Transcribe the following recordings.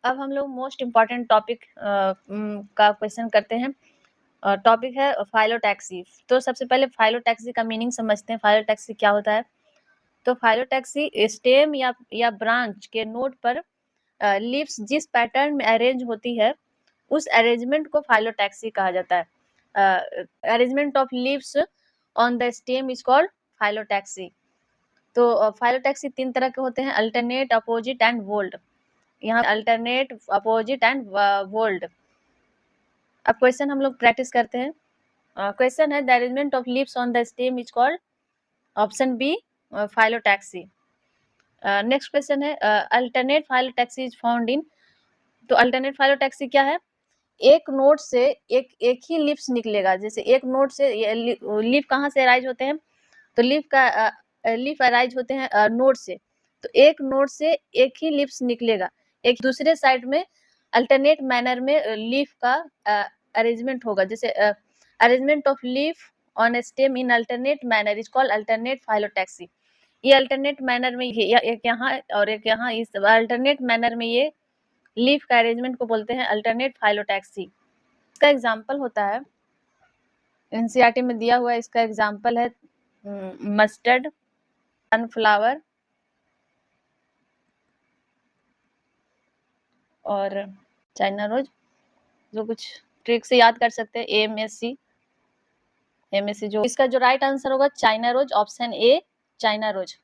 अब हम लोग मोस्ट इम्पॉर्टेंट टॉपिक का क्वेश्चन करते हैं। टॉपिक है फाइलोटैक्सी। तो सबसे पहले फाइलोटैक्सी का मीनिंग समझते हैं। फाइलोटैक्सी क्या होता है? तो फाइलोटैक्सी स्टेम या ब्रांच के नोड पर लीव्स जिस पैटर्न में अरेंज होती है उस अरेंजमेंट को फाइलोटैक्सी कहा जाता है। Arrangement of leaves on the stem is called phyllotaxy. तो फाइलोटैक्सी 3 तरह के होते हैं, अल्टरनेट, अपोजिट एंड वोल्ड। यहाँ अल्टरनेट, अपोजिट एंड वोल्ड। अब क्वेश्चन हम लोग प्रैक्टिस करते हैं। क्वेश्चन है the arrangement of leaves on the stem is called, option B, phyllotaxy. Next question है alternate phyllotaxy is found in. तो अल्टरनेट फाइलोटैक्सी क्या है? एक नोड से एक ही लीव्स निकलेगा। जैसे एक नोड से लीफ कहाँ से अराइज होते हैं? तो लीफ अराइज होते हैं नोड से। तो एक नोड से एक ही लीव्स निकलेगा, एक दूसरे साइड में अल्टरनेट मैनर में लीफ का अरेंजमेंट होगा। जैसे arrangement of leaf on A stem in alternate manner is called alternate phyllotaxy. ये अल्टरनेट मैनर में एक यहाँ और एक यहाँ, इस अल्टरनेट मैनर में ये लीफ का अरेंजमेंट को बोलते हैं अल्टरनेट फाइलोटैक्सी। इसका एग्जाम्पल होता है, एनसीईआरटी में दिया हुआ इसका एग्जाम्पल है मस्टर्ड, सनफ्लावर और चाइना रोज। जो कुछ ट्रिक से याद कर सकते हैं, एमएससी जो इसका जो राइट आंसर होगा China rose, option A China rose.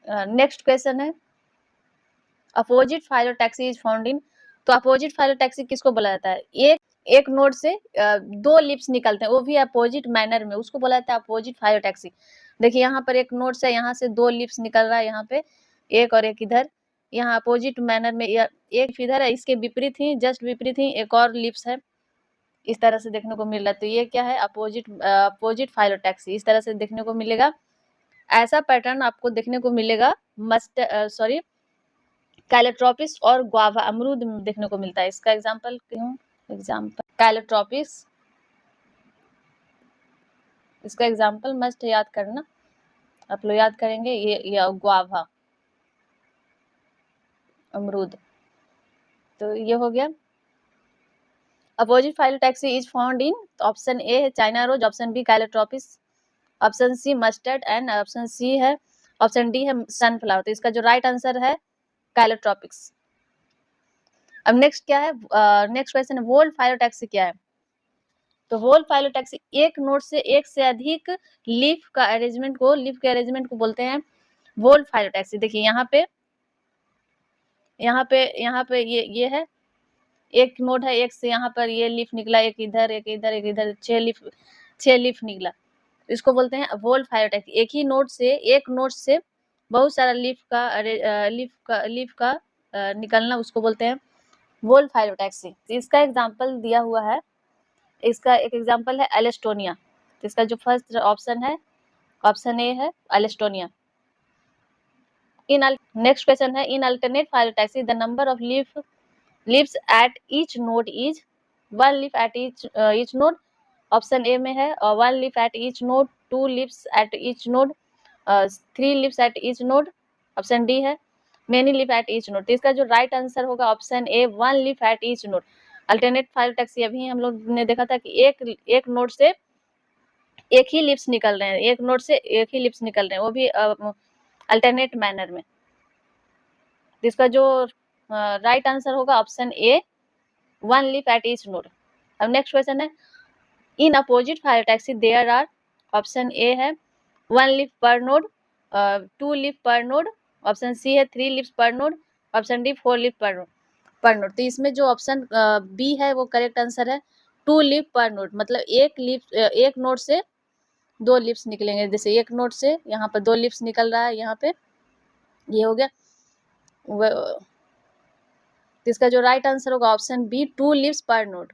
Next question है opposite phyllotaxy is found in. तो अपोजिट फाइलोटैक्सी किसको बोला जाता है? एक नोड से दो लिप्स निकलते हैं, वो भी अपोजिट मैनर में, उसको बोला जाता है अपोजिट फाइलोटैक्सी। देखिए यहाँ पर एक नोड से यहाँ से दो लिप्स निकल रहा है, यहाँ पे एक और एक इधर। यहाँ अपोजिट मैनर में एक इधर है, इसके विपरीत ही, जस्ट विपरीत ही एक और लिप्स है, इस तरह से देखने को मिल रहा है। तो ये क्या है? Opposite phyllotaxy. इस तरह से देखने को मिलेगा। ऐसा पैटर्न आपको देखने को मिलेगा कैलोट्रोपिस और गुआवा, अमरूद में देखने को मिलता है। इसका एग्जांपल कैलोट्रोपिस, इसका एग्जांपल मस्ट याद करना, आप लोग याद करेंगे। ये गुआवा, अमरूद। तो ये हो गया। Opposite phyllotaxy is found in, option A है China rose, option B calotropis, option C mustard and option C है, ऑप्शन डी है सनफ्लावर। तो इसका जो राइट आंसर है कैलोट्रोपिक्स। अब नेक्स्ट क्या है? नेक्स्ट क्वेश्चन है वोल्ड फाइलोटैक्सी क्या है? तो वोल्ड फाइलोटैक्सी एक नोड से एक से अधिक लीफ के अरेंजमेंट को बोलते हैं वोल्ड फाइलोटैक्सी। देखिए यहाँ पे ये है, एक नोड है, एक से यहाँ पर ये लीफ निकला, एक इधर एक इधर एक इधर, 6 लीफ निकला। इसको बोलते हैं वोल्ड फाइलोटैक्सी। एक नोड से बहुत सारा लीफ का निकलना, उसको बोलते हैं वोल्ड फाइलोटैक्सी। इसका एग्जाम्पल दिया हुआ है, इसका एक एग्जाम्पल है एलेस्टोनिया। तो इसका जो फर्स्ट ऑप्शन है, ऑप्शन ए है एलेस्टोनिया। नेक्स्ट क्वेश्चन है in alternate phyllotaxy the number of leaves at each node is 1 leaf at each node. Option A में है 1 leaf at each node, 2 leaves at each node, 3 leaves at each node. Option D है many leaf at each node. तो इसका जो right answer होगा option A 1 leaf at each node. Alternate phyllotaxy अभी हम लोग ने देखा था कि एक नोड से एक ही लिप्स निकल रहे हैं, एक नोड से एक ही लिप्स निकल रहे हैं, वो भी अल्टरनेट मैनर में। इसका जो राइट आंसर होगा option A 1 leaf at each node. अब नेक्स्ट क्वेश्चन है in opposite phyllotaxy there are, option A है 1 leaf per node, 2 leaf per node, option C है 3 leaves per node, option D 4 leaf per node. तो इसमें जो option B है वो correct answer है, 2 लीफ पर नोड। मतलब एक नोड से 2 लीव्स निकलेंगे। जैसे एक नोड से यहाँ पर 2 लीव्स निकल रहा है, यहाँ पे ये हो गया। इसका जो राइट आंसर होगा option B 2 leaves per node.